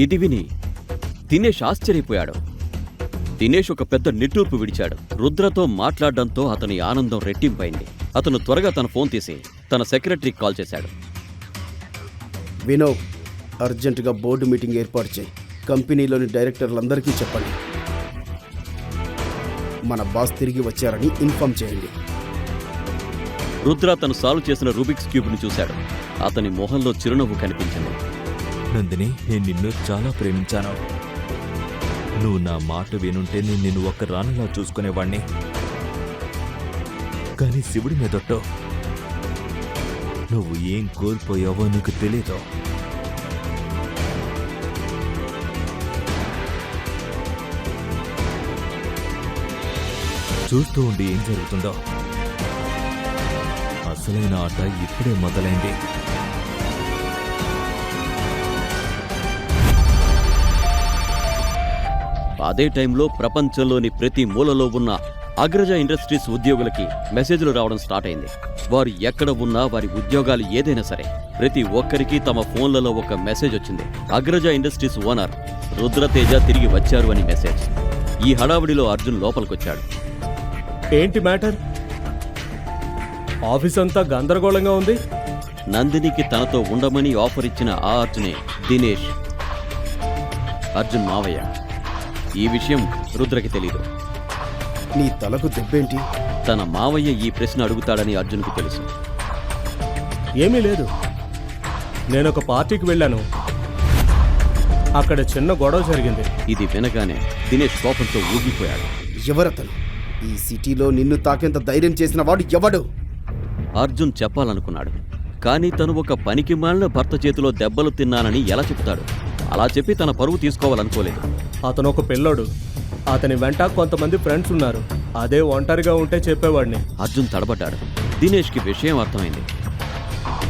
ఇది విని దినేష్ ఆశ్చర్యపోయాడు. దినేష్ ఒక పెద్ద నిట్టూర్పు విడిచాడు. రుద్రతో మాట్లాడడంతో అతని ఆనందం రెట్టింపైంది. అతను త్వరగా తన ఫోన్ తీసి తన సెక్రటరీకి కాల్ చేశాడు. వినో, అర్జెంటుగా బోర్డు మీటింగ్ ఏర్పాటు చేయి. కంపెనీలోని డైరెక్టర్లందరికీ చెప్పండి. మన బాస్ తిరిగి వచ్చారని ఇన్ఫార్మ్ చేయండి. రుద్ర తను సాల్వ్ చేసిన రూబిక్స్ క్యూబ్ని చూశాడు. అతని మొహంలో చిరునవ్వు కనిపించింది. నందిని, నేను నిన్ను చాలా ప్రేమించాను. నువ్వు నా మాట వినుంటే నేను నిన్ను ఒక్క రాణిలా చూసుకునేవాణ్ణి. కానీ శివుడి మీదొట్టో నువ్వు ఏం కోల్పోయావో నీకు తెలీదు. చూస్తూ ఉండి ఏం జరుగుతుందో. అసలైన ఆట ఇప్పుడే మొదలైంది. అదే టైంలో ప్రపంచంలోని ప్రతి మూలలో ఉన్న అగ్రజ ఇండస్ట్రీస్ ఉద్యోగులకి మెసేజ్లు రావడం స్టార్ట్ అయింది. వారు ఎక్కడ ఉన్నా వారి ఉద్యోగాలు ఏదైనా సరే ప్రతి ఒక్కరికి తమ ఫోన్లలో ఒక మెసేజ్ వచ్చింది. అగ్రజ ఇండస్ట్రీస్ ఓనర్ రుద్రతేజ తిరిగి వచ్చారు అని మెసేజ్. ఈ హడావుడిలో అర్జున్ లోపలికొచ్చాడు. ఏంటి మ్యాటర్? ఆఫీస్ అంతా గందరగోళంగా ఉంది. నందినికి తనతో ఉండమని ఆఫర్ ఇచ్చిన ఆ అర్జునే దినేష్, అర్జున్ మావయ్య. ఈ విషయం రుద్రకి తెలీదు. నీ తలకు దెబ్బేంటి? తన మావయ్య ఈ ప్రశ్న అడుగుతాడని అర్జున్కు తెలుసు. ఏమీ లేదు. నేనొక పార్టీకి వెళ్ళాను. అక్కడ చిన్న గొడవ జరిగింది. ఇది వినగానే దినేష్ కోపంతో ఊగిపోయాడు. ఎవరతను? ఈ సిటీలో నిన్ను తాకేంత ధైర్యం చేసిన వాడు ఎవడు? అర్జున్ చెప్పాలనుకున్నాడు. కానీ తను ఒక పనికి మాలిన భర్త చేతిలో దెబ్బలు తిన్నానని ఎలా చెప్తాడు? అలా చెప్పి తన పరువు తీసుకోవాలనుకోలేదు. అతను ఒక పిల్లోడు. అతని వెంట కొంతమంది ఫ్రెండ్స్ ఉన్నారు. అదే ఒంటరిగా ఉంటే చెప్పేవాడిని. అర్జున్ తడబడ్డాడు. దినేష్కి విషయం అర్థమైంది.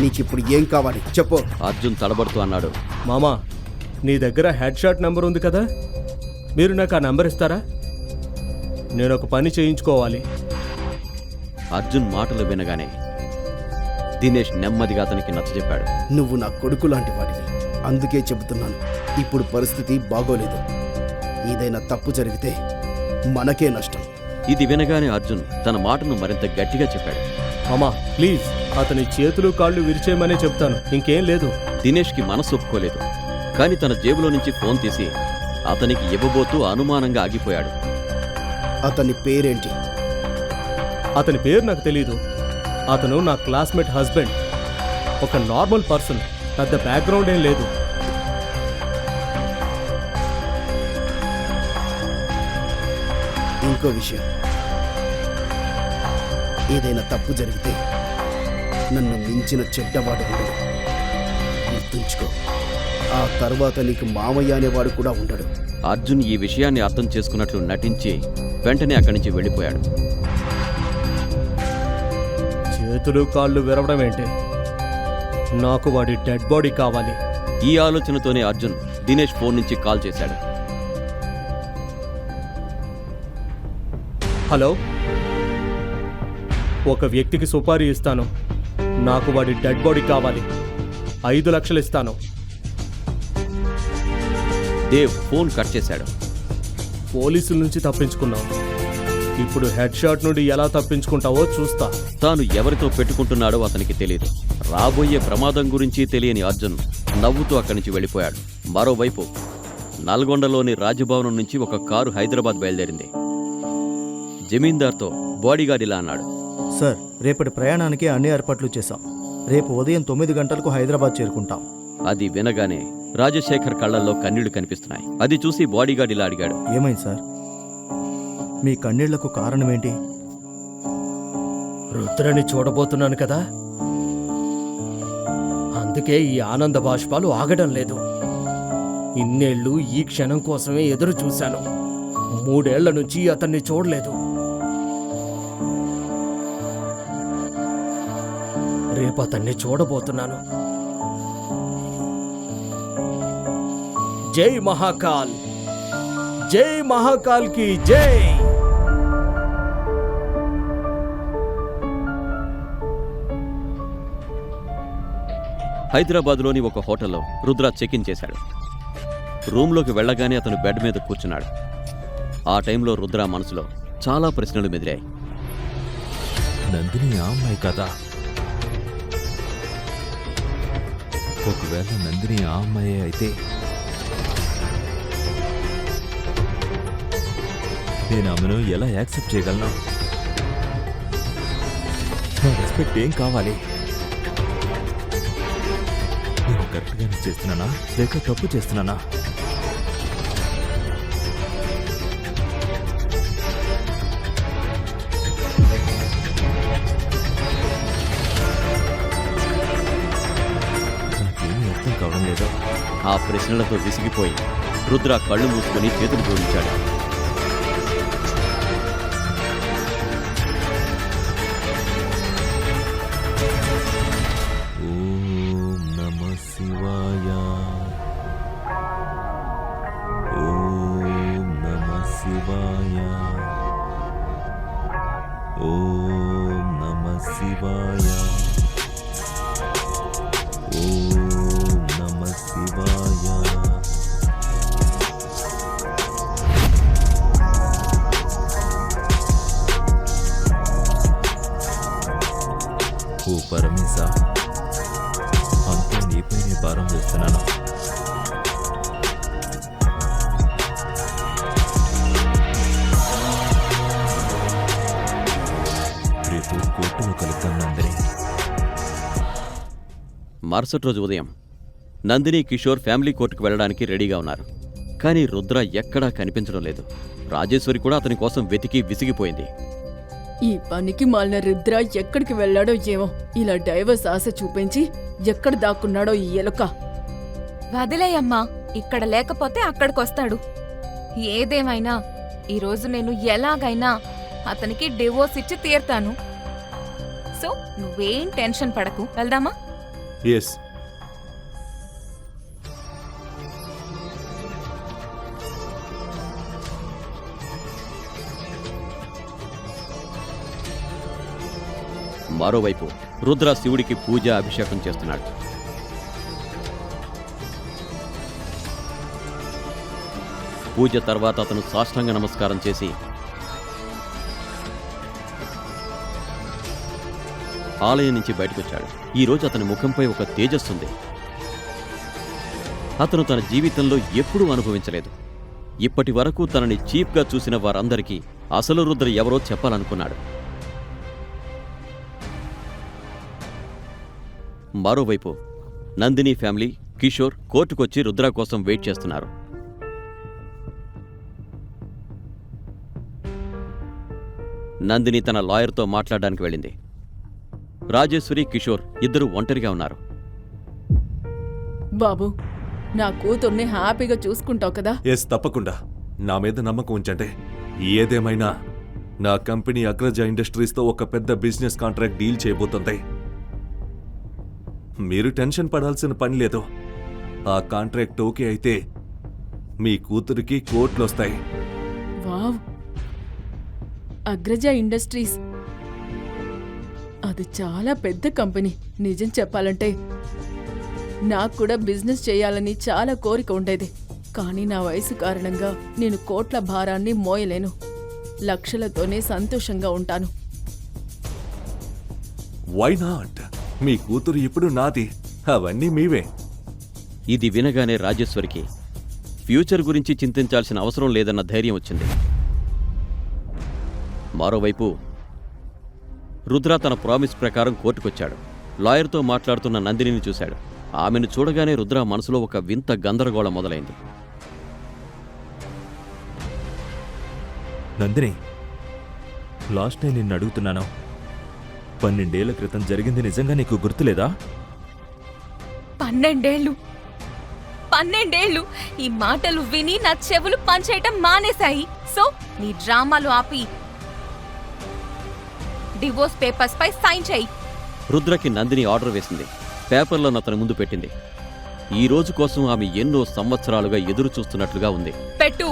నీకిప్పుడు ఏం కావాలి చెప్పు. అర్జున్ తడబడుతూ అన్నాడు. మామా, నీ దగ్గర హెడ్ షాట్ నెంబర్ ఉంది కదా, మీరు నాకు ఆ నెంబర్ ఇస్తారా? నేను ఒక పని చేయించుకోవాలి. అర్జున్ మాటలు వినగానే దినేష్ నెమ్మదిగా అతనికి నచ్చజెప్పాడు. నువ్వు నా కొడుకు లాంటి వాడివి, అందుకే చెబుతున్నాను. ఇప్పుడు పరిస్థితి బాగోలేదు. ఏదైనా తప్పు జరిగితే మనకే నష్టం. ఇది వినగానే అర్జున్ తన మాటను మరింత గట్టిగా చెప్పాడు. మామా ప్లీజ్, అతని చేతులు కాళ్ళు విరిచేయమనే చెప్తాను, ఇంకేం లేదు. దినేష్కి మనసు ఒప్పుకోలేదు. కానీ తన జేబులో నుంచి ఫోన్ తీసి అతనికి ఇవ్వబోతూ అనుమానంగా ఆగిపోయాడు. అతని పేరేంటి? అతని పేరు నాకు తెలీదు. అతను నా క్లాస్మేట్ హస్బెండ్. ఒక నార్మల్ పర్సన్, పెద్ద బ్యాక్గ్రౌండ్ ఏం లేదు. ఇంకో విషయం, ఏదైనా తప్పు జరిగితే నన్ను మించిన చెడ్డవాడు ఉండడు, గుర్తుంచుకో. ఆ తర్వాత నీకు మావయ్య అనేవాడు కూడా ఉండడు. అర్జున్ ఈ విషయాన్ని అర్థం చేసుకున్నట్లు నటించి వెంటనే అక్కడి నుంచి వెళ్ళిపోయాడు. చేతులు కాళ్ళు విరవడం ఏంటి? నాకు వాడి డెడ్ బాడీ కావాలి. ఈ ఆలోచనతోనే అర్జున్ దినేష్ ఫోన్ నుంచి కాల్ చేశాడు. హలో, ఒక వ్యక్తికి సుపారీ ఇస్తాను. నాకు వాడి డెడ్ బాడీ కావాలి. 5 లక్షలు ఇస్తాను. దేవ్ ఫోన్ కట్ చేశాడు. పోలీసుల నుంచి తప్పించుకున్నావు. ఇప్పుడు హెడ్ షాట్ నుండి ఎలా తప్పించుకుంటావో చూస్తా. తాను ఎవరితో పెట్టుకుంటున్నాడో అతనికి తెలియదు. రాబోయే ప్రమాదం గురించి తెలియని అర్జున్ నవ్వుతూ అక్కడి నుంచి వెళ్ళిపోయాడు. మరోవైపు నల్గొండలోని రాజభవనం నుంచి ఒక కారు హైదరాబాద్ బయలుదేరింది. జమీందార్తో బాడీగార్డ్ ఇలా అన్నాడు. సార్, రేపటి ప్రయాణానికి అన్ని ఏర్పాట్లు చేశాం. రేపు ఉదయం 9 గంటలకు హైదరాబాద్ చేరుకుంటాం. అది వినగానే రాజశేఖర్ కళ్ళల్లో కన్నీళ్లు కనిపిస్తున్నాయి. అది చూసి బాడీగార్డ్ ఇలా అడిగాడు. ఏమైంది సార్? మీ కన్నీళ్లకు కారణమేంటి? రుద్రని చూడబోతున్నాను కదా, అందుకే ఈ ఆనంద బాష్పాలు ఆగడం లేదు. ఇన్నేళ్లు ఈ క్షణం కోసమే ఎదురు చూశాను. 3 ఏళ్ల నుంచి అతన్ని చూడలేదు. రేపు అతన్ని చూడబోతున్నాను. జై మహాకాల్, జై మహాకాల్ కి జై. హైదరాబాద్లోని ఒక హోటల్లో రుద్ర చెక్ ఇన్ చేశాడు. రూంలోకి వెళ్ళగానే అతను బెడ్ మీద కూర్చున్నాడు. ఆ టైంలో రుద్ర మనసులో చాలా ప్రశ్నలు మెదిలాయి. నందిని ఆ అమ్మాయి కదా? ఒకవేళ నందిని ఆ అమ్మాయే అయితే నేను ఆమెను ఎలా యాక్సెప్ట్ చేయగలను? నా రెస్పెక్ట్ ఏం కావాలి? నేను కరెక్ట్గానే చేస్తున్నానా లేక తప్పు చేస్తున్నానా? నాకేమీ అర్థం కావడం లేదు. ఆ ప్రశ్నలతో విసిగిపోయి రుద్ర కళ్ళు మూసుకుని చేతులు జోడించాడు. ఓం నమః శివాయ. ఓం నమః శివాయ. ఓం నమః శివాయ. ఓం నమః శివాయ. ఓ పరమేశ, అంతా నీపైనే భారం వేస్తున్నాను. రేపు కోర్టులో కలుద్దాం నందిని. మరుసటి రోజు ఉదయం నందిని, కిషోర్ ఫ్యామిలీ కోర్టుకు వెళ్ళడానికి రెడీగా ఉన్నారు. కానీ రుద్ర ఎక్కడా కనిపించడం లేదు. రాజేశ్వరి కూడా అతని కోసం వెతికి విసిగిపోయింది. ఈ పనికి మాలిన రుద్ర ఎక్కడికి వెళ్ళాడో ఏమో. ఇలా డైవర్స్ ఆశ చూపించి ఎక్కడ దాక్కున్నాడో ఈ ఎలుక. వదిలేయమ్మా, ఇక్కడ లేకపోతే అక్కడికొస్తాడు. ఏదేమైనా ఈరోజు నేను ఎలాగైనా అతనికి డివోర్స్ ఇచ్చి తీర్తాను. సో నువ్వేం టెన్షన్ పడకు, వెళ్దామా? ఎస్. మరోవైపు రుద్ర శివుడికి పూజ అభిషేకం చేస్తున్నాడు. పూజ తర్వాత అతను సాష్టాంగ నమస్కారం చేసి ఆలయం నుంచి బయటకొచ్చాడు. ఈరోజు అతని ముఖంపై ఒక తేజస్సుంది. అతను తన జీవితంలో ఎప్పుడూ అనుభవించలేదు. ఇప్పటి వరకు తనని చీప్గా చూసిన వారందరికీ అసలు రుద్ర ఎవరో చెప్పాలనుకున్నాడు. మరోవైపు నందిని ఫ్యామిలీ, కిషోర్ కోర్టుకొచ్చి రుద్ర కోసం వెయిట్ చేస్తున్నారు. నందిని తన లాయర్తో మాట్లాడడానికి వెళ్ళింది. రాజేశ్వరి, కిషోర్ ఇద్దరు ఒంటరిగా ఉన్నారు. బాబు, నా కూతుర్ని హ్యాపీగా చూసుకుంటావు కదా? ఎస్, తప్పకుండా. నా మీద నమ్మకం ఉంచండి. ఏదేమైనా నా కంపెనీ అగ్రజ ఇండస్ట్రీస్తో ఒక పెద్ద బిజినెస్ కాంట్రాక్ట్ డీల్ చేయబోతుంది. మీరు టెన్షన్ పడాల్సిన పని లేదు. ఆ కాంట్రాక్ట్ ఓకే అయితే మీ కూతురికి కోట్లు వస్తాయి. వావ్, అగ్రజ ఇండస్ట్రీస్ అది చాలా పెద్ద కంపెనీ. నిజం చెప్పాలంటే నాకు కూడా బిజినెస్ చేయాలని చాలా కోరిక ఉండేది. కానీ నా వయసు కారణంగా నేను కోట్ల భారాన్ని మోయలేను. లక్షలతోనే సంతోషంగా ఉంటాను. Why not? మీ కూతురు ఇప్పుడు నాది, అవన్నీ మీవే. ఇది వినగానే రాజేశ్వరికి ఫ్యూచర్ గురించి చింతించాల్సిన అవసరం లేదన్న ధైర్యం వచ్చింది. మరోవైపు రుద్ర తన ప్రామిస్ ప్రకారం కోర్టుకొచ్చాడు. లాయర్తో మాట్లాడుతున్న నందినిని చూశాడు. ఆమెను చూడగానే రుద్ర మనసులో ఒక వింత గందరగోళం మొదలైంది. నందిని, లాస్ట్ టైం నిన్ను అడుగుతున్నాను, 12 ఏళ్ల క్రితం జరిగింది నిజంగా నీకు గుర్తులేదా? 12 ఈ మాటలు విని నా చెవులు పనిచేయటం మానేశాయి. సో నీ డ్రామాలు ఆపి డివోర్స్ పేపర్స్ పై సైన్ చేయి. రుద్రకి నందిని ఆర్డర్ వేసింది. పేపర్లను అతని ముందు పెట్టింది. ఈ రోజు కోసం ఆమె ఎన్నో సంవత్సరాలుగా ఎదురు చూస్తున్నట్లుగా ఉంది. పెట్టు.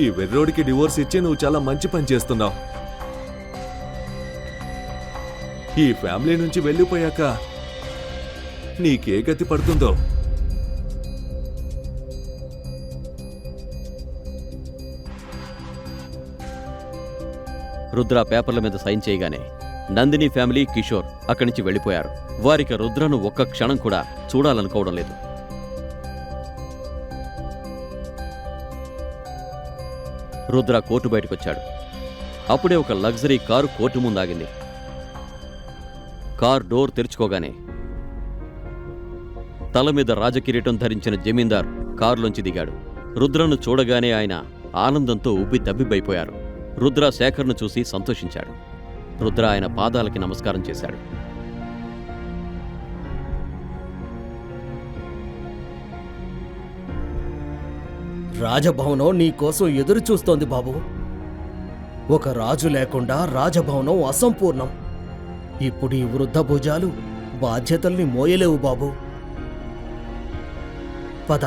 ఈ వెర్రోడికి డివోర్స్ ఇచ్చి నువ్వు చాలా మంచి పని చేస్తున్నావు. ఈ ఫ్యామిలీ నుంచి వెళ్ళిపోయాక నీకే గతి పడుతుందో. రుద్ర పేపర్ల మీద సైన్ చేయగానే నందిని ఫ్యామిలీ, కిషోర్ అక్కడి నుంచి వెళ్ళిపోయారు. వారికి రుద్రను ఒక్క క్షణం కూడా చూడాలనుకోవడం లేదు. రుద్ర కోర్టు బయటకొచ్చాడు. అప్పుడే ఒక లగ్జరీ కారు కోర్టు ముందు ఆగింది. కార్ డోర్ తెరుచుకోగానే తల మీద రాజకిరీటం ధరించిన జమీందార్ కారులోంచి దిగాడు. రుద్రను చూడగానే ఆయన ఆనందంతో ఉబ్బి తబ్బిబ్బైపోయారు. రుద్ర శేఖర్ను చూసి సంతోషించాడు. రుద్ర ఆయన పాదాలకి నమస్కారం చేశాడు. రాజభవనం నీ కోసం ఎదురు చూస్తోంది బాబు. ఒక రాజు లేకుండా రాజభవనం అసంపూర్ణం. ఇప్పుడు ఈ వృద్ధ భుజాలు బాధ్యతల్ని మోయలేవు బాబు. పద.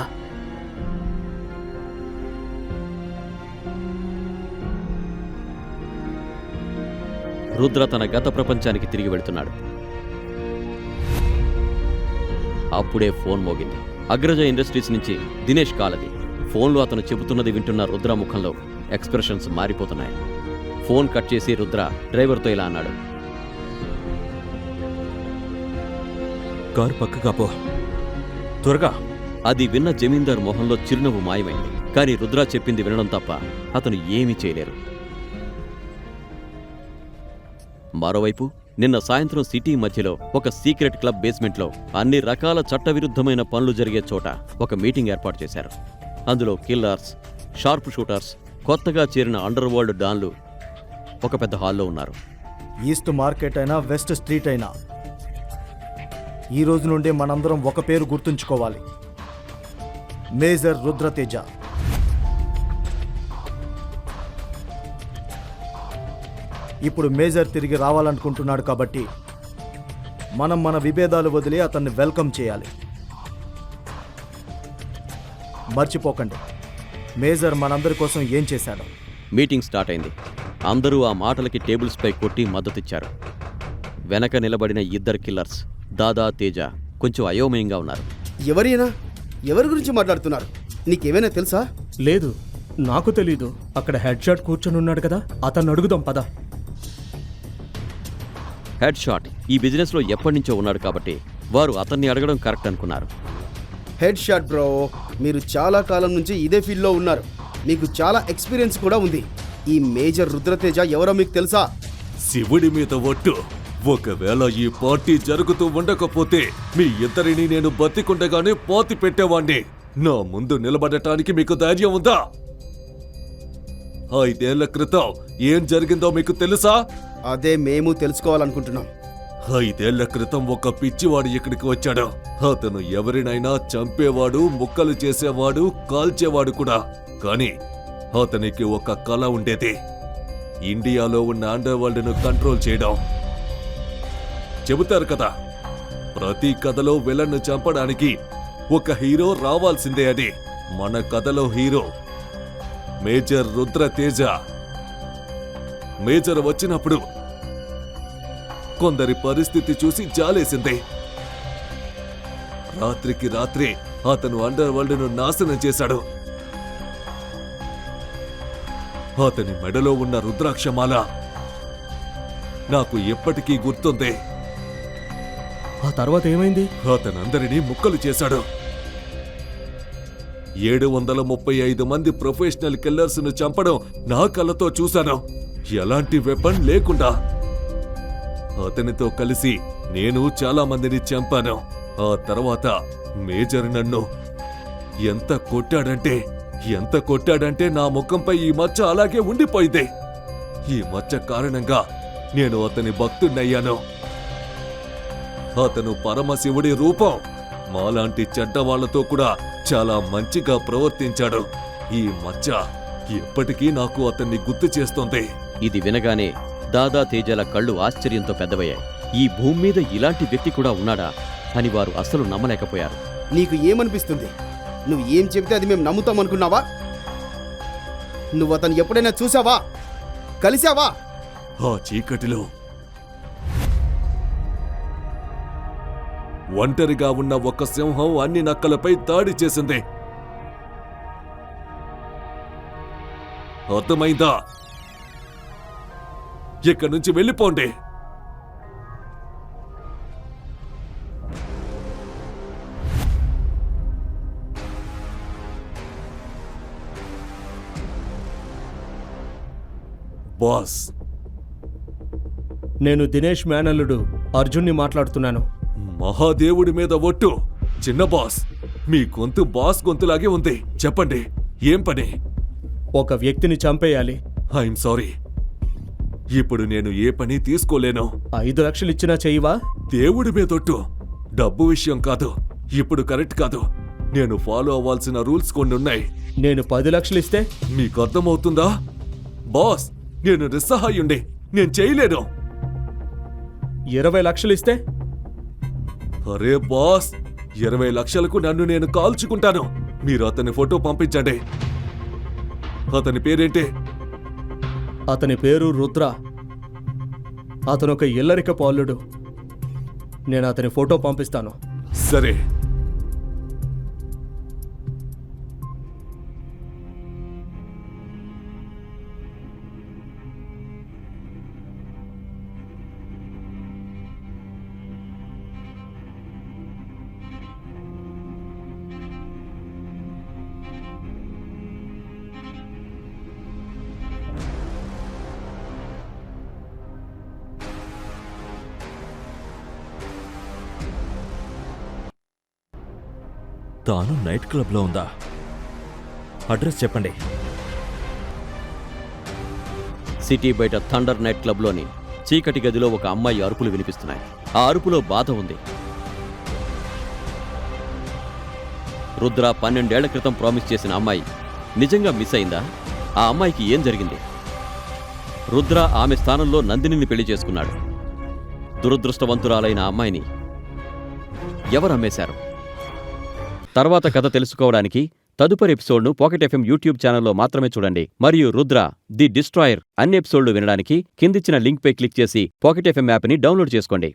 రుద్ర తన గత ప్రపంచానికి తిరిగి వెళ్తున్నాడు. అప్పుడే ఫోన్ మోగింది. అగ్రజ ఇండస్ట్రీస్ నుంచి దినేష్ కాలది. ఫోన్లో అతను చెబుతున్నది వింటున్న రుద్ర ముఖంలో ఎక్స్ప్రెషన్స్ మారిపోతున్నాయి. ఫోన్ కట్ చేసి రుద్ర డ్రైవర్తో ఇలా అన్నాడు. కారు పక్కగా పో, త్వరగా. అది విన్న జమీందార్ మొహంలో చిరునవ్వు మాయమైంది. కానీ రుద్ర చెప్పింది వినడం తప్ప అతను ఏమీ చేయలేరు. మరోవైపు నిన్న సాయంత్రం సిటీ మధ్యలో ఒక సీక్రెట్ క్లబ్ బేస్మెంట్లో అన్ని రకాల చట్టవిరుద్ధమైన పనులు జరిగే చోట ఒక మీటింగ్ ఏర్పాటు చేశారు. అందులో కిల్లర్స్, షార్ప్ షూటర్స్, కొత్తగా చేరిన అండర్ వరల్డ్ డాన్లు ఒక పెద్ద హాల్లో ఉన్నారు. ఈస్ట్ మార్కెట్ అయినా వెస్ట్ స్ట్రీట్ అయినా ఈ రోజు నుండి మనందరం ఒక పేరు గుర్తుంచుకోవాలి, మేజర్ రుద్రతేజ. ఇప్పుడు మేజర్ తిరిగి రావాలనుకుంటున్నాడు కాబట్టి మనం మన విభేదాలు వదిలి అతన్ని వెల్కమ్ చేయాలి. మర్చిపోకండి మేజర్ మనందరి కోసం ఏం చేశాడు. మీటింగ్ స్టార్ట్ అయింది. అందరూ ఆ మాటలకి టేబుల్స్పై కొట్టి మద్దతిచ్చారు. వెనక నిలబడిన ఇద్దరు కిల్లర్స్, దాదా, తేజ కొంచెం అయోమయంగా ఉన్నారు. ఎవరైనా ఎవరి గురించి మాట్లాడుతున్నారు? నీకేమైనా తెలుసా? లేదు, నాకు తెలీదు. అక్కడ హెడ్ షాట్ కూర్చొని ఉన్నాడు కదా, అతన్ని అడుగుదాం పద. హెడ్ షాట్ ఈ బిజినెస్లో ఎప్పటి నుంచో ఉన్నాడు కాబట్టి వారు అతన్ని అడగడం కరెక్ట్ అనుకున్నారు. హెడ్ షాట్ బ్రో, మీరు చాలా కాలం నుంచి ఇదే ఫీల్డ్లో ఉన్నారు. మీకు చాలా ఎక్స్పీరియన్స్ కూడా ఉంది. ఈ మేజర్ రుద్రతేజ ఎవరో మీకు తెలుసా? శివుడి మీద ఒట్టు, ఒకవేళ ఈ పార్టీ జరుగుతూ ఉండకపోతే మీ ఇద్దరిని నేను బతికుండగానే పాతి పెట్టేవాణ్ణి. నా ముందు నిలబడటానికి మీకు ధైర్యం ఉందా? 5 ఏళ్ల క్రితం ఏం జరిగిందో మీకు తెలుసా? అదే మేము తెలుసుకోవాలనుకుంటున్నాం. 5 ఏళ్ల క్రితం ఒక పిచ్చివాడు ఇక్కడికి వచ్చాడు. అతను ఎవరినైనా చంపేవాడు, ముక్కలు చేసేవాడు, కాల్చేవాడు కూడా. కానీ అతనికి ఒక కళ ఉండేది, ఇండియాలో ఉన్న అండర్ వరల్డ్ ను కంట్రోల్ చేయడం. చెబుతారు కదా, ప్రతి కథలో విలన్ను చంపడానికి ఒక హీరో రావాల్సిందే అని. మన కథలో హీరో మేజర్ రుద్రతేజ. మేజర్ వచ్చినప్పుడు కొందరి పరిస్థితి చూసి జాలేసింది. రాత్రికి రాత్రి అతను అండర్ వరల్డ్ ను నాశనం చేశాడు. అతని మెడలో ఉన్న రుద్రాక్షమాల నాకు ఎప్పటికీ గుర్తుంది. ఆ తర్వాత ఏమైంది? అతనందరినీ ముక్కలు చేశాడు. 735 మంది ప్రొఫెషనల్ కిల్లర్స్ ను చంపడం నా కళ్ళతో చూశాను, ఎలాంటి వెపన్ లేకుండా. అతనితో కలిసి నేను చాలా మందిని చంపాను. ఆ తర్వాత మేజర్ నన్ను ఎంత కొట్టాడంటే నా ముఖంపై ఈ మచ్చ అలాగే ఉండిపోయింది. ఈ మచ్చ కారణంగా నేను అతని భక్తుడినయ్యాను. అతను పరమశివుడి రూపం. మాలాంటి చెడ్డవాళ్లతో కూడా చాలా మంచిగా ప్రవర్తించాడు. ఈ మచ్చ ఎప్పటికీ నాకు అతన్ని గుర్తు చేస్తోంది. ఇది వినగానే దాదా, తేజల కళ్ళు ఆశ్చర్యంతో పెద్దవయ్యాయి. ఈ భూమి మీద ఇలాంటి వ్యక్తి కూడా ఉన్నాడా అని వారు అస్సలు నమ్మలేకపోయారు. నీకు ఏమనిపిస్తుంది? నువ్వు ఏం చెబితే అది మేము నమ్ముతాం అనుకున్నావా? నువ్వు అతను ఎప్పుడైనా చూసావా? కలిసావా? ఆ చీకటిలో ఒంటరిగా ఉన్న ఒక సింహం అన్ని నక్కలపై దాడి చేసింది. అర్థమైందా? ఇక్కడి నుంచి వెళ్ళిపోండి. బాస్, నేను దినేష్ మేనల్లుడు అర్జున్ని మాట్లాడుతున్నాను. మహాదేవుడి మీద ఒట్టు. చిన్న బాస్, మీ గొంతు బాస్ గొంతులాగే ఉంది. చెప్పండి, ఏం పని? ఒక వ్యక్తిని చంపేయాలి. ఐఎమ్ సారీ, ఇప్పుడు నేను ఏ పని తీసుకోలేను. 5 లక్షలు ఇచ్చినా చెయ్యవా? దేవుడి మీదొట్టు. డబ్బు విషయం కాదు, ఇప్పుడు కరెక్ట్ కాదు. నేను ఫాలో అవ్వాల్సిన రూల్స్ కొన్ని ఉన్నాయి. నేను 10 లక్షలు ఇస్తే? మీకు అర్థమవుతుందా? బాస్, నేను నిస్సహాయుండి, నేను చేయలేను. 20 లక్షలు ఇస్తే? అరే బాస్, 20 లక్షలకు నన్ను నేను కాల్చుకుంటాను. మీరు అతని ఫోటో పంపించండి. అతని పేరేంటి? అతని పేరు రుద్ర. అతనొక ఇల్లరిక పాలుడు. నేను అతని ఫోటో పంపిస్తాను. సరే. తాను నైట్ క్లబ్లో ఉందా? అడ్రస్ చెప్పండి. సిటీ బయట థండర్ నైట్ క్లబ్లోని చీకటి గదిలో ఒక అమ్మాయి అరుపులు వినిపిస్తున్నాయి. ఆ అరుపులో బాధ ఉంది. రుద్ర 12 ఏళ్ల క్రితం ప్రామిస్ చేసిన అమ్మాయి నిజంగా మిస్ అయిందా? ఆ అమ్మాయికి ఏం జరిగింది? రుద్ర ఆమె స్థానంలో నందినిని పెళ్లి చేసుకున్నాడు. దురదృష్టవంతురాలైన అమ్మాయిని ఎవరు అమ్మేశారు? తర్వాత కథ తెలుసుకోవడానికి తదుపరి ఎపిసోడ్ను పాకెట్ ఎఫ్ఎం యూట్యూబ్ ఛానల్లో మాత్రమే చూడండి. మరియు రుద్ర ది డిస్ట్రాయర్ అన్ని ఎపిసోడ్లు వినడానికి కిందిచ్చిన లింక్పై క్లిక్ చేసి పాకెట్ ఎఫ్ఎం యాప్ని డౌన్లోడ్ చేసుకోండి.